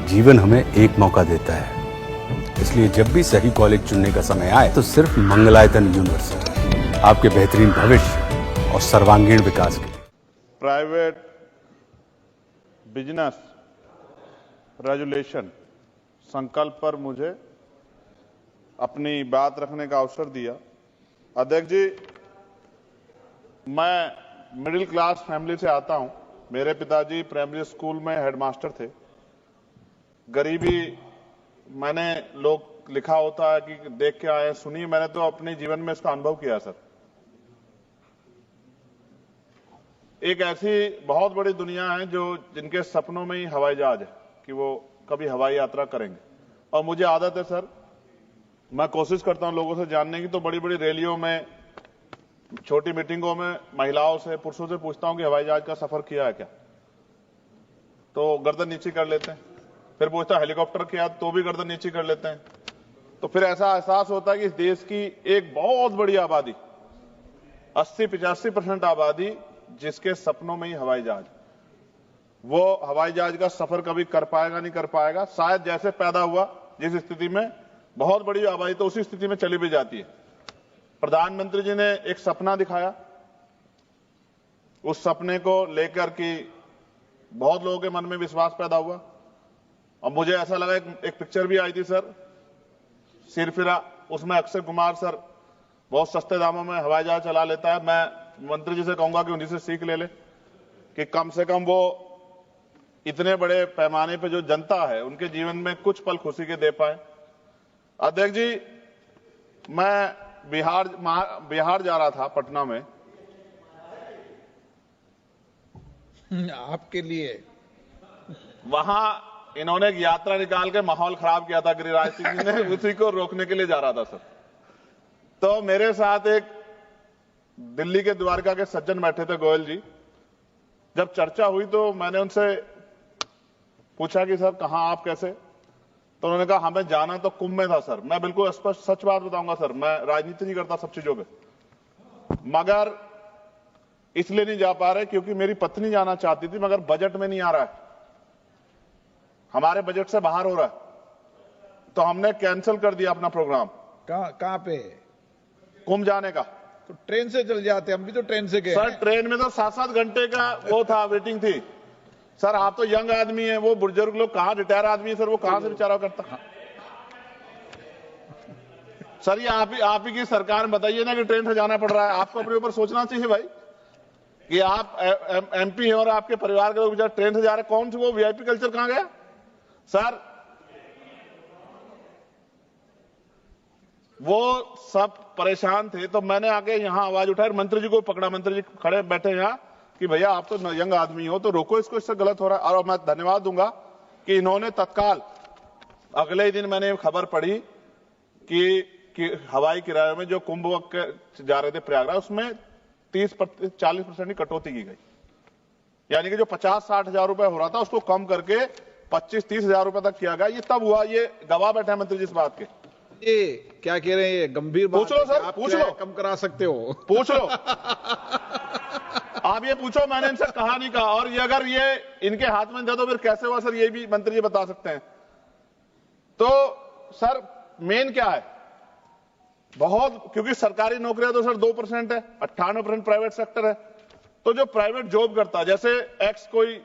जीवन हमें एक मौका देता है, इसलिए जब भी सही कॉलेज चुनने का समय आए तो सिर्फ मंगलायतन यूनिवर्सिटी आपके बेहतरीन भविष्य और सर्वांगीण विकास के लिए। प्राइवेट बिजनेस रेजुलेशन संकल्प पर मुझे अपनी बात रखने का अवसर दिया। अध्यक्ष जी, मैं मिडिल क्लास फैमिली से आता हूं। मेरे पिताजी प्राइमरी स्कूल में हेडमास्टर थे। गरीबी मैंने लोग लिखा होता है कि देख के आए, सुनी, मैंने तो अपने जीवन में इसका अनुभव किया सर। एक ऐसी बहुत बड़ी दुनिया है जो जिनके सपनों में ही हवाई जहाज है कि वो कभी हवाई यात्रा करेंगे। और मुझे आदत है सर, मैं कोशिश करता हूं लोगों से जानने की, तो बड़ी बड़ी रैलियों में, छोटी मीटिंगों में महिलाओं से, पुरुषों से पूछता हूं कि हवाई जहाज का सफर किया है क्या, तो गर्दन नीचे कर लेते हैं। फिर पूछता हेलीकॉप्टर किया, तो भी गर्दन नीचे कर लेते हैं। तो फिर ऐसा एहसास होता है कि इस देश की एक बहुत बड़ी आबादी, 80-85% आबादी जिसके सपनों में ही हवाई जहाज, वो हवाई जहाज का सफर कभी कर पाएगा नहीं कर पाएगा। शायद जैसे पैदा हुआ जिस स्थिति में, बहुत बड़ी आबादी तो उसी स्थिति में चली भी जाती है। प्रधानमंत्री जी ने एक सपना दिखाया, उस सपने को लेकर के बहुत लोगों के मन में विश्वास पैदा हुआ। और मुझे ऐसा लगा, एक पिक्चर भी आई थी सर, सिरफिरा, उसमें अक्षय कुमार सर बहुत सस्ते दामों में हवाई जहाज चला लेता है। मैं मंत्री जी से कहूंगा कि उन्हीं से सीख ले कि कम से कम वो इतने बड़े पैमाने पे जो जनता है उनके जीवन में कुछ पल खुशी के दे पाए। अध्यक्ष जी, मैं बिहार जा रहा था, पटना में। आपके लिए वहां इन्होंने एक यात्रा निकाल के माहौल खराब किया था गिरिराज सिंह जी ने, उसी को रोकने के लिए जा रहा था सर। तो मेरे साथ एक दिल्ली के द्वारका के सज्जन बैठे थे, गोयल जी। जब चर्चा हुई तो मैंने उनसे पूछा कि सर कहां आप, कैसे? तो उन्होंने कहा हमें जाना तो कुंभ में था सर। मैं बिल्कुल स्पष्ट सच बात बताऊंगा सर, मैं राजनीति नहीं करता सब चीजों पे, मगर इसलिए नहीं जा पा रहे क्योंकि मेरी पत्नी जाना चाहती थी, मगर बजट में नहीं आ रहा है, हमारे बजट से बाहर हो रहा है। तो हमने कैंसिल कर दिया अपना प्रोग्राम। कहां पे? कुंभ जाने का। तो ट्रेन से चल जाते, हम भी तो ट्रेन से गए सर ट्रेन में तो 7-7 घंटे का वो था, वेटिंग थी सर। आप तो यंग आदमी है, वो बुजुर्ग लोग कहां, रिटायर आदमी है सर, वो कहां से बेचारा करता। सर ये आप ही की सरकार में बताइए ना कि ट्रेन से जाना पड़ रहा है। आपको अपने ऊपर सोचना चाहिए भाई कि आप एमपी हैं और आपके परिवार के लोग बेचारे ट्रेन से जा रहे हैं। कौन सी वो वीआईपी कल्चर कहां गया सर? वो सब परेशान थे, तो मैंने आके यहां आवाज उठाई, मंत्री जी को पकड़ा। मंत्री जी खड़े बैठे यहां कि भैया आप तो यंग आदमी हो, तो रोको इसको, इससे गलत हो रहा है। और मैं धन्यवाद दूंगा कि इन्होंने तत्काल अगले ही दिन मैंने खबर पढ़ी कि हवाई किराए में जो कुंभ जा रहे थे प्रयागराज, उसमें 30-40% की कटौती की गई। यानी कि जो 50-60 हजार रुपए हो रहा था उसको कम करके 25-30 हजार रुपए तक किया गया। ये तब हुआ, ये गवाह बैठे हैं मंत्री जी इस बात के। ये क्या कह रहे हैं, ये गंभीर बात पूछ लो सर, आप पूछ क्या लो, कम करा सकते हो, पूछ लो आप ये पूछो, मैंने इनसे कहा नहीं कहा। और ये अगर ये इनके हाथ में था तो फिर कैसे हुआ सर, ये भी मंत्री जी बता सकते हैं। तो सर मेन क्या है, बहुत, क्योंकि सरकारी नौकरियां तो सर 2% है, 98% प्राइवेट सेक्टर है। तो जो प्राइवेट जॉब करता है, जैसे एक्स कोई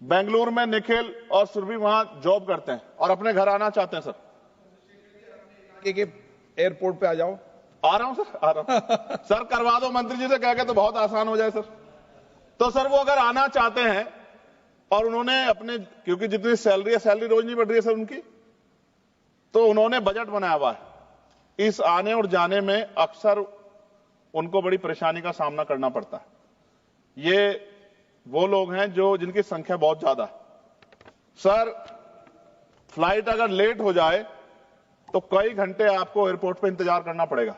बेंगलुरु में निखिल और सुरभि वहां जॉब करते हैं और अपने घर आना चाहते हैं सर, एयरपोर्ट पे आ जाओ। आ रहा हूं सर, आ रहा हूं सर, करवा दो मंत्री जी से कह के, तो बहुत आसान हो जाए सर। तो सर वो अगर आना चाहते हैं और उन्होंने अपने, क्योंकि जितनी सैलरी है, सैलरी रोज नहीं बढ़ रही है सर उनकी, तो उन्होंने बजट बनाया हुआ है। इस आने और जाने में अक्सर उनको बड़ी परेशानी का सामना करना पड़ता है। ये वो लोग हैं जो जिनकी संख्या बहुत ज्यादा है सर। फ्लाइट अगर लेट हो जाए तो कई घंटे आपको एयरपोर्ट पे इंतजार करना पड़ेगा।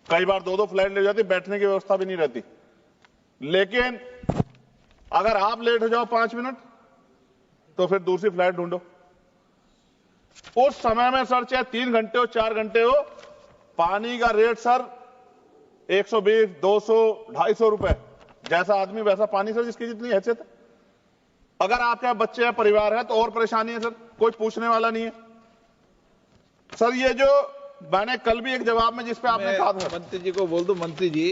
कई बार 2-2 फ्लाइट ले जाती, बैठने की व्यवस्था भी नहीं रहती। लेकिन अगर आप लेट हो जाओ 5 मिनट तो फिर दूसरी फ्लाइट ढूंढो। उस समय में सर चाहे 3 घंटे हो, 4 घंटे हो, पानी का रेट सर 120, 200, 250 रुपए। जैसा आदमी वैसा पानी सर, जिसकी जितनी हैसियत है। अगर आपके बच्चे या परिवार है तो और परेशानी है सर, कोई पूछने वाला नहीं है सर। ये जो मैंने कल भी एक जवाब में जिस पे आपने कहा था, मंत्री जी को बोल दो, मंत्री जी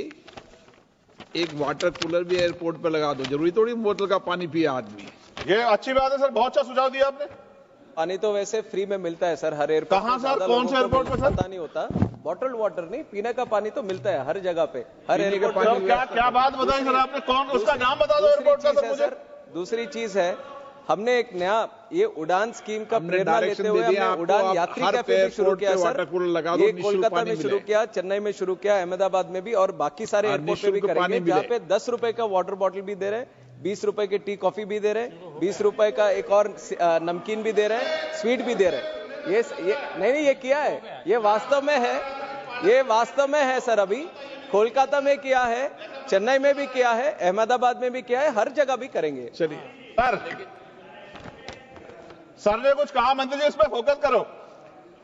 एक वाटर कूलर भी एयरपोर्ट पे लगा दो, जरूरी थोड़ी बोतल का पानी पिए आदमी। ये अच्छी बात है सर, बहुत अच्छा सुझाव दिया आपने। पानी तो वैसे फ्री में मिलता है सर हर एयरपोर्ट। कहाँ सर, कौन से एयरपोर्ट पे सर? पता नहीं होता, बॉटल्ड वाटर नहीं, पीने का पानी तो मिलता है हर जगह पे, हर एयरपोर्ट पे। तो क्या क्या बात बताई सर आपने, कौन उसका नाम बता दो एयरपोर्ट का सर मुझे। दूसरी चीज है, हमने एक नया ये उड़ान स्कीम का प्रेरणा लेते हुए हमने उड़ान यात्री कैफे भी शुरू किया सर। ये कोलकाता में शुरू किया, चेन्नई में शुरू किया, अहमदाबाद में भी, और बाकी सारे एयरपोर्ट पे भी करेंगे, जहाँ पे 10 रुपए का वाटर बॉटल भी दे रहे हैं, 20 रुपए की टी कॉफी भी दे रहे हैं, 20 रुपए का एक और नमकीन भी दे रहे हैं, स्वीट भी दे रहे हैं। ये नहीं ये किया है, ये वास्तव में है, ये वास्तव में है सर। अभी कोलकाता में किया है, चेन्नई में भी किया है, अहमदाबाद में भी किया है, हर जगह भी करेंगे। चलिए सर ने कुछ कहा, मंत्री जी इस पर फोकस करो।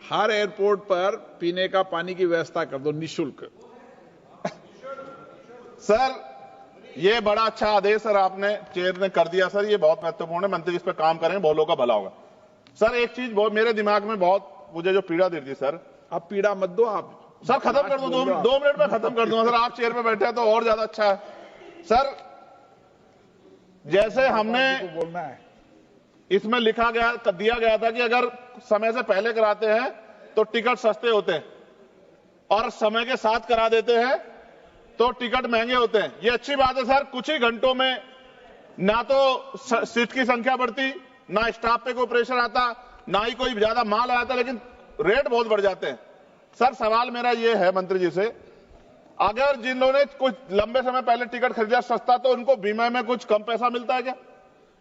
हर एयरपोर्ट पर पीने का पानी की व्यवस्था कर दो निःशुल्क। सर ये बड़ा अच्छा आदेश सर आपने चेयर ने कर दिया सर, ये बहुत महत्वपूर्ण है, मंत्री इस पर काम करेंगे, बहुत लोगों का भला होगा। सर एक चीज बहुत मेरे दिमाग में बहुत मुझे जो पीड़ा दे रही सर, आप पीड़ा मत दो, आप सर खत्म कर दो, 2 मिनट में खत्म कर दूंगा सर, आप चेयर पे बैठे हैं तो और ज्यादा अच्छा है सर। जैसे हमने बोलना है, इसमें लिखा गया दिया गया था कि अगर समय से पहले कराते हैं तो टिकट सस्ते होते हैं, और समय के साथ करा देते हैं तो टिकट महंगे होते हैं। ये अच्छी बात है सर, कुछ ही घंटों में ना तो सीट की संख्या बढ़ती, ना स्टाफ पे कोई प्रेशर आता, ना ही कोई ज्यादा माल आता, लेकिन रेट बहुत बढ़ जाते हैं। सर सवाल मेरा ये है मंत्री जी से, अगर जिन लोगों ने कुछ लंबे समय पहले टिकट खरीदा सस्ता, तो उनको बीमा में कुछ कम पैसा मिलता है क्या?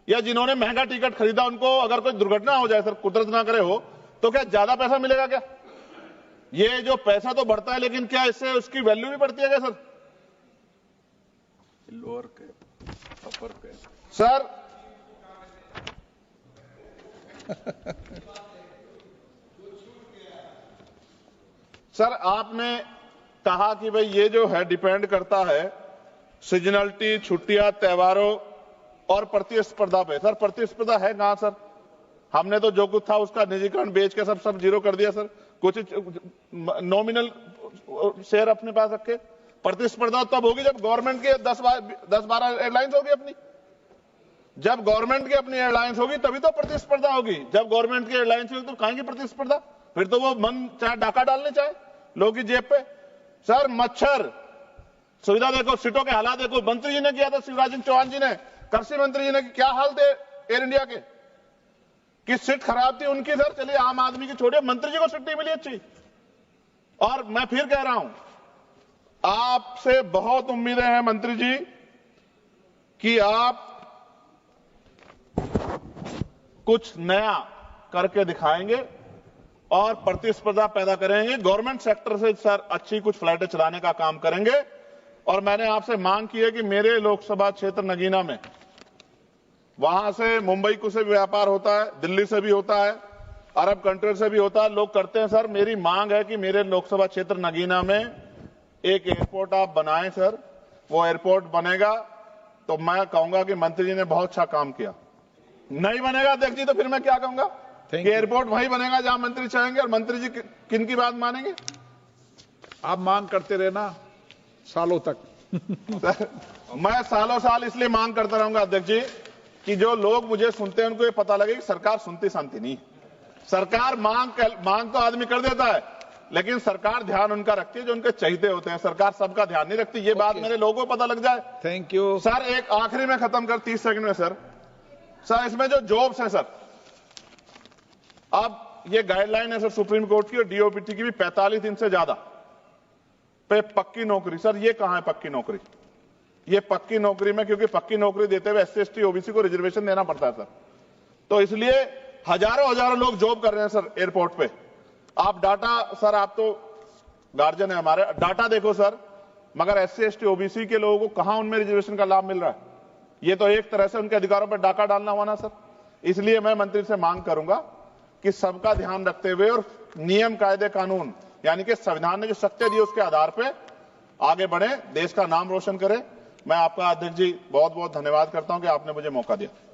या जिन्होंने महंगा टिकट खरीदा उनको अगर कोई दुर्घटना हो जाए सर, कुदरत ना करे हो, तो क्या ज्यादा पैसा मिलेगा क्या? ये जो पैसा तो बढ़ता है, लेकिन क्या इससे उसकी वैल्यू भी बढ़ती है क्या सर? लोअर के अपर के सर सर आपने कहा कि भाई ये जो है डिपेंड करता है सीजनलिटी, छुट्टियां, त्योहारों और प्रतिस्पर्धा पे। सर प्रतिस्पर्धा है कहां सर? हमने तो जो कुछ था उसका निजीकरण बेच के सब जीरो कर दिया सर, कुछ नॉमिनल शेयर अपने पास रखे। प्रतिस्पर्धा तब होगी जब गवर्नमेंट के 10-12 एयरलाइंस होगी अपनी, जब गवर्नमेंट की अपनी एयरलाइंस होगी तभी तो प्रतिस्पर्धा होगी। जब गवर्नमेंट की एयरलाइंस होगी तो कहां की प्रतिस्पर्धा? फिर तो वो मन चाहे डाका डालने चाहे लोगों की जेब पे। सर मच्छर सुविधा देखो, सीटों के हालात देखो, मंत्री जी ने किया था, शिवराज सिंह चौहान जी ने, कृषि मंत्री जी ने, क्या हाल थे एयर इंडिया के, कि सीट खराब थी उनकी सर। चलिए आम आदमी की छोड़िए, मंत्री जी को सीट नहीं मिली अच्छी। और मैं फिर कह रहा हूं, आपसे बहुत उम्मीदें हैं मंत्री जी कि आप कुछ नया करके दिखाएंगे और प्रतिस्पर्धा पैदा करेंगे, गवर्नमेंट सेक्टर से सर अच्छी कुछ फ्लाइटें चलाने का काम करेंगे। और मैंने आपसे मांग की है कि मेरे लोकसभा क्षेत्र नगीना में, वहां से मुंबई को से भी व्यापार होता है, दिल्ली से भी होता है, अरब कंट्री से भी होता है, लोग करते हैं सर। मेरी मांग है कि मेरे लोकसभा क्षेत्र नगीना में एक एयरपोर्ट आप बनाएं सर। वो एयरपोर्ट बनेगा तो मैं कहूंगा कि मंत्री जी ने बहुत अच्छा काम किया। नहीं बनेगा अध्यक्ष जी तो फिर मैं क्या कहूंगा कि एयरपोर्ट वहीं बनेगा जहां मंत्री चाहेंगे, और मंत्री जी किन की बात मानेंगे? आप मांग करते रहना सालों तक। मैं सालों साल इसलिए मांग करता रहूंगा अध्यक्ष जी कि जो लोग मुझे सुनते हैं उनको ये पता लगे कि सरकार सुनती शांति नहीं। सरकार मांग तो आदमी कर देता है, लेकिन सरकार ध्यान उनका रखती है जो उनके चहीते होते हैं। सरकार सबका ध्यान नहीं रखती, ये बात मेरे लोगों को पता लग जाए। Thank you sir. एक आखिरी में खत्म कर 30 सेकंड में सर, इसमें जो जॉब्स है सर, अब ये गाइडलाइन है सर सुप्रीम कोर्ट की और डीओपीटी की भी, 45 दिन से ज्यादा पे पक्की नौकरी। सर ये कहां है पक्की नौकरी? ये पक्की नौकरी में, क्योंकि पक्की नौकरी देते हुए SC ST OBC को रिजर्वेशन देना पड़ता है सर, तो इसलिए हजारों लोग जॉब कर रहे हैं सर एयरपोर्ट पे। आप डाटा सर, आप तो गार्जियन है हमारे, डाटा देखो सर, मगर SC ST OBC के लोगों को कहां उनमें रिजर्वेशन का लाभ मिल रहा है? ये तो एक तरह से उनके अधिकारों पर डाका डालना हुआ ना सर। इसलिए मैं मंत्री से मांग करूंगा कि सबका ध्यान रखते हुए और नियम, कायदे, कानून, यानी कि संविधान ने जो शक्ति दी उसके आधार पर आगे बढ़े, देश का नाम रोशन करें। मैं आपका अध्यक्ष जी बहुत बहुत धन्यवाद करता हूं कि आपने मुझे मौका दिया।